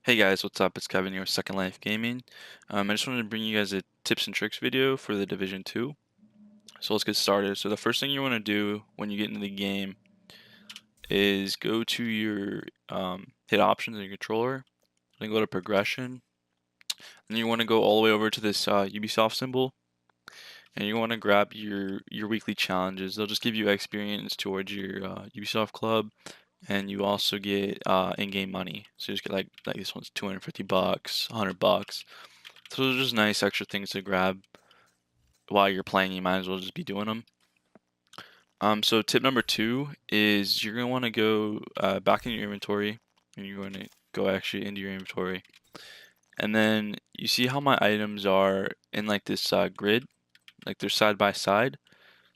Hey guys, what's up? It's Kevin here with Second Life Gaming. I just wanted to bring you guys a tips and tricks video for the Division 2. So let's get started. So the first thing you want to do when you get into the game is go to your hit options in your controller, then go to progression, and you want to go all the way over to this Ubisoft symbol, and you want to grab your weekly challenges. They'll just give you experience towards your Ubisoft club, and you also get in-game money. So you just get like this one's 250 bucks, 100 bucks. So those are just nice extra things to grab while you're playing. You might as well just be doing them. So tip number two is you're gonna want to go back in your inventory, and you're going to go actually into your inventory, and then you see how my items are in like this grid, like they're side by side.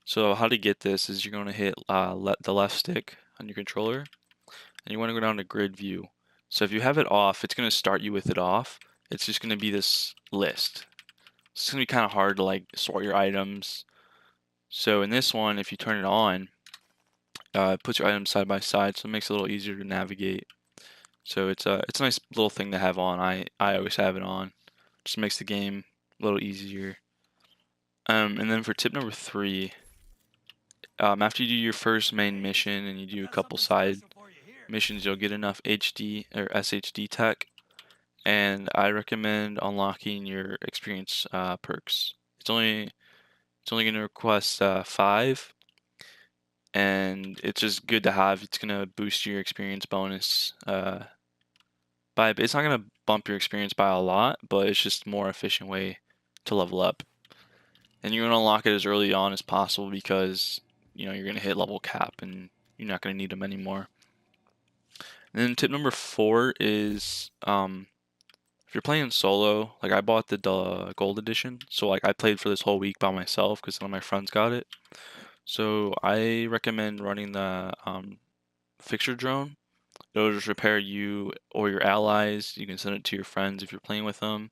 So how to get this is you're going to hit the left stick on your controller, and you want to go down to grid view. So if you have it off, it's going to start you with it off. It's just going to be this list. It's going to be kind of hard to like sort your items. So in this one, if you turn it on, it puts your items side by side, so it makes it a little easier to navigate. So it's a nice little thing to have on. I always have it on. Just makes the game a little easier. And then for tip number three, after you do your first main mission and you do a couple side missions, you'll get enough HD or SHD tech, and I recommend unlocking your experience perks. It's only going to request 5, and it's just good to have. It's going to boost your experience bonus it's not going to bump your experience by a lot, but it's just a more efficient way to level up. And you're going to unlock it as early on as possible because you're going to hit level cap and you're not going to need them anymore. And then tip number 4 is if you're playing solo, like I bought the gold edition, so like I played for this whole week by myself because one of my friends got it. So I recommend running the fixture drone. It'll just repair you or your allies. You can send it to your friends if you're playing with them.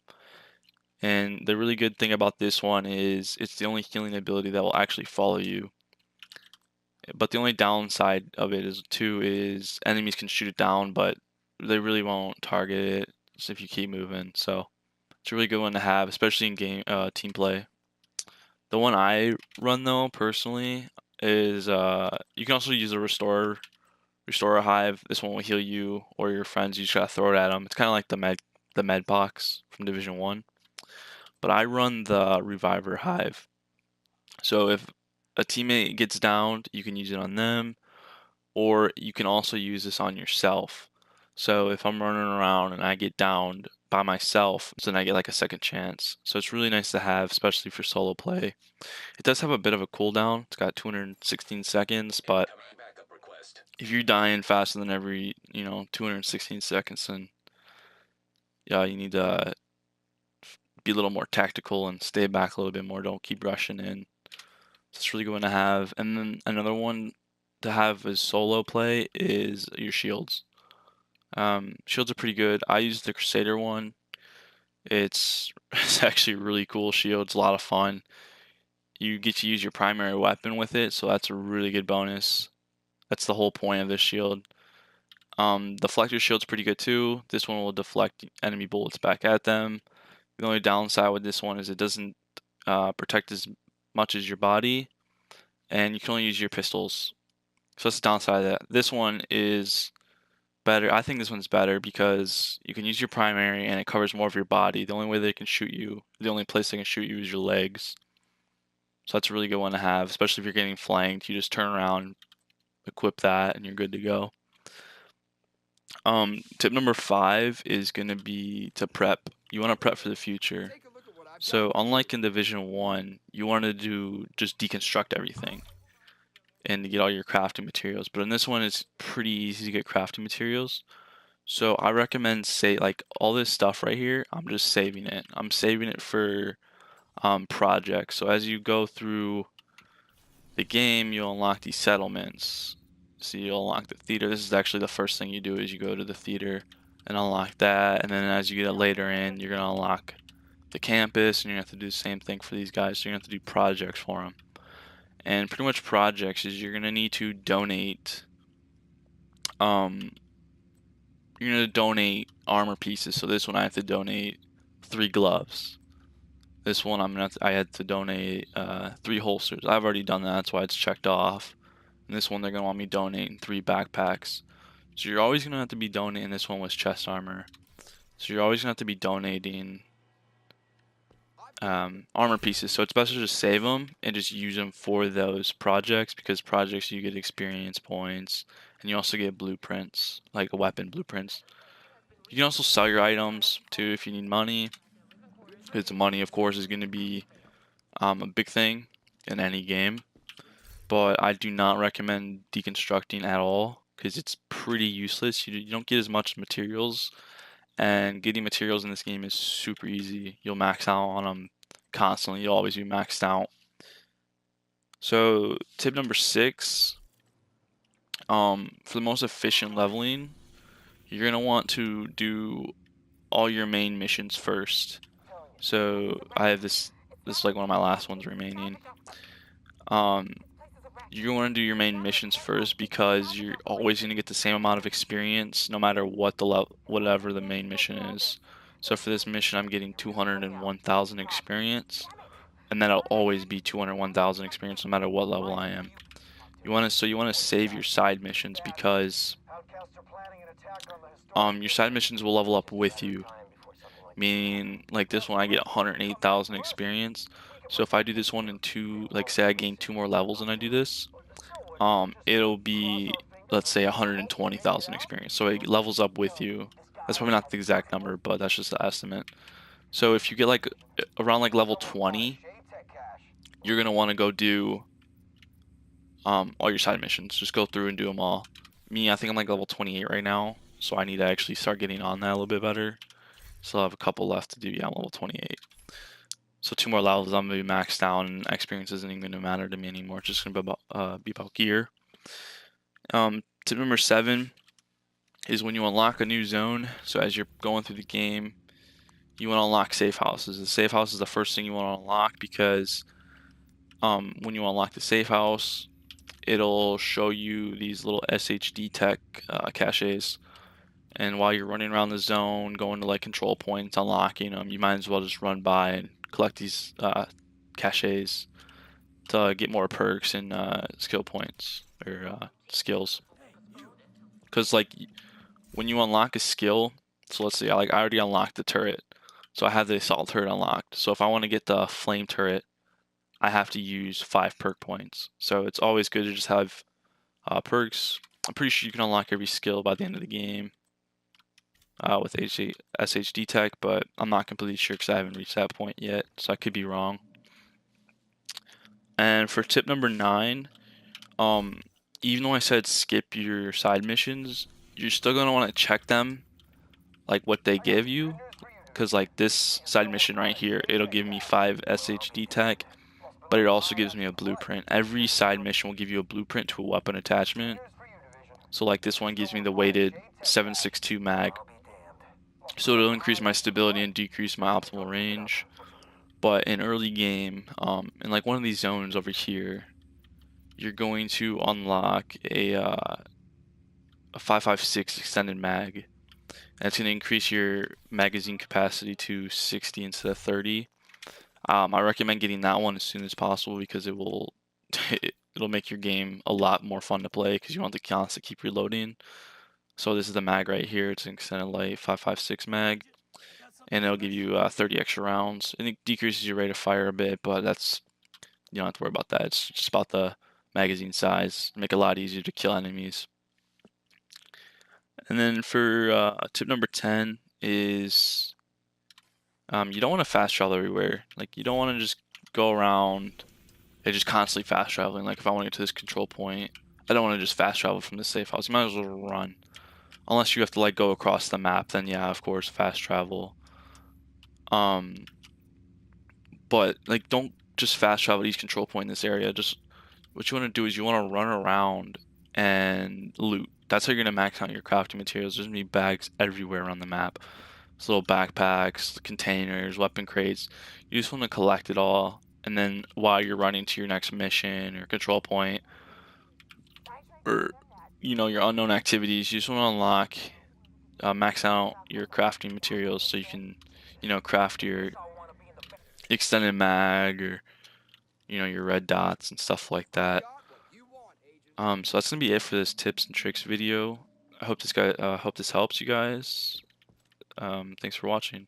And the really good thing about this one is it's the only healing ability that will actually follow you. But the only downside of it is enemies can shoot it down, but they really won't target it if you keep moving. So it's a really good one to have, especially in game team play. The one I run though personally is you can also use a restore a hive. This one will heal you or your friends. You just gotta throw it at them. It's kind of like the med box from Division 1. But I run the reviver hive. So if a teammate gets downed, you can use it on them, or you can also use this on yourself. So if I'm running around and I get downed by myself, then I get like a second chance. So it's really nice to have, especially for solo play. It does have a bit of a cooldown. It's got 216 seconds, but if you're dying faster than every 216 seconds, then yeah, you need to be a little more tactical and stay back a little bit more. Don't keep rushing in. So it's really good one to have. And then another one to have as solo play is your shields. Shields are pretty good. I use the Crusader one. It's actually a really cool shield. It's a lot of fun. You get to use your primary weapon with it, so that's a really good bonus. That's the whole point of this shield. Deflector shield's pretty good too. This one will deflect enemy bullets back at them. The only downside with this one is it doesn't protect as much as your body, and you can only use your pistols. So that's the downside of that. This one is better. I think this one's better because you can use your primary and it covers more of your body. The only way they can shoot you, the only place they can shoot you is your legs. So that's a really good one to have, especially if you're getting flanked. You just turn around, equip that, and you're good to go. Tip number 5 is going to be to prep. You want to prep for the future. So unlike in Division 1, you want to just deconstruct everything and to get all your crafting materials. But in this one, it's pretty easy to get crafting materials. So I recommend like all this stuff right here, I'm just saving it. I'm saving it for projects. So as you go through the game, you'll unlock these settlements. So you'll unlock the theater. This is actually the first thing you do is you go to the theater and unlock that. And then as you get later in, you're gonna unlock the campus, and you're gonna have to do the same thing for these guys. So you're gonna have to do projects for them. And pretty much projects is you're gonna need to donate. You're gonna donate armor pieces. So this one I have to donate 3 gloves. This one I had to donate 3 holsters. I've already done that, that's why it's checked off. And this one they're gonna want me donating 3 backpacks. So you're always gonna have to be donating. This one was chest armor. So you're always gonna have to be donating armor pieces. So it's best to just save them and just use them for those projects, because projects you get experience points and you also get blueprints, like weapon blueprints. You can also sell your items too if you need money, because the money of course is going to be a big thing in any game. But I do not recommend deconstructing at all because it's pretty useless. You don't get as much materials, and getting materials in this game is super easy. You'll max out on them constantly. You'll always be maxed out. So tip number 6, for the most efficient leveling, you're gonna want to do all your main missions first. So I have this is like one of my last ones remaining. You want to do your main missions first because you're always going to get the same amount of experience no matter what whatever the main mission is. So for this mission I'm getting 201,000 experience, and that'll always be 201,000 experience no matter what level I am. You want to save your side missions because your side missions will level up with you. Meaning, like this one I get 108,000 experience. So if I do this one in 2, like say I gain 2 more levels and I do this, it'll be, let's say, 120,000 experience. So it levels up with you. That's probably not the exact number, but that's just the estimate. So if you get like around like level 20, you're gonna want to go do all your side missions. Just go through and do them all. Me, I think I'm like level 28 right now, so I need to actually start getting on that a little bit better. Still have a couple left to do. Yeah, I'm level 28. So 2 more levels, I'm gonna be maxed out, and experience isn't even gonna matter to me anymore. It's just gonna be about gear. Tip number 7 is when you unlock a new zone. So as you're going through the game, you want to unlock safe houses. The safe house is the first thing you want to unlock because when you unlock the safe house, it'll show you these little SHD tech caches. And while you're running around the zone, going to like control points, unlocking them, you might as well just run by and collect these caches to get more perks and skill points or skills. Because like when you unlock a skill, so let's say I already unlocked the turret, so I have the assault turret unlocked. So if I want to get the flame turret, I have to use 5 perk points. So it's always good to just have perks. I'm pretty sure you can unlock every skill by the end of the game with SHD tech, but I'm not completely sure because I haven't reached that point yet, so I could be wrong. And for tip number 9, even though I said skip your side missions, you're still gonna want to check them, like what they give you, because like this side mission right here, it'll give me 5 SHD tech, but it also gives me a blueprint. Every side mission will give you a blueprint to a weapon attachment. So like this one gives me the weighted 7.62 mag, so it'll increase my stability and decrease my optimal range. But in early game, in like one of these zones over here, you're going to unlock a 5.56 extended mag. And it's going to increase your magazine capacity to 60 instead of 30. I recommend getting that one as soon as possible because it will it'll make your game a lot more fun to play because you want to constantly keep reloading. So this is the mag right here. It's an extended light 5.56 mag, and it'll give you 30 extra rounds. And it decreases your rate of fire a bit, but that's, you don't have to worry about that. It's just about the magazine size. Make it a lot easier to kill enemies. And then for tip number 10 is you don't want to fast travel everywhere. Like you don't want to just go around and just constantly fast traveling. Like if I want to get to this control point, I don't want to just fast travel from the safe house. You might as well run. Unless you have to like go across the map, then yeah, of course, fast travel. But like don't just fast travel to each control point in this area. Just what you want to do is you want to run around and loot. That's how you're gonna max out your crafting materials. There's gonna be bags everywhere around the map. There's little backpacks, containers, weapon crates. You just want to collect it all, and then while you're running to your next mission or control point, or your unknown activities, you just want to unlock max out your crafting materials so you can, craft your extended mag or your red dots and stuff like that. So that's gonna be it for this tips and tricks video. I hope this helps you guys. Thanks for watching.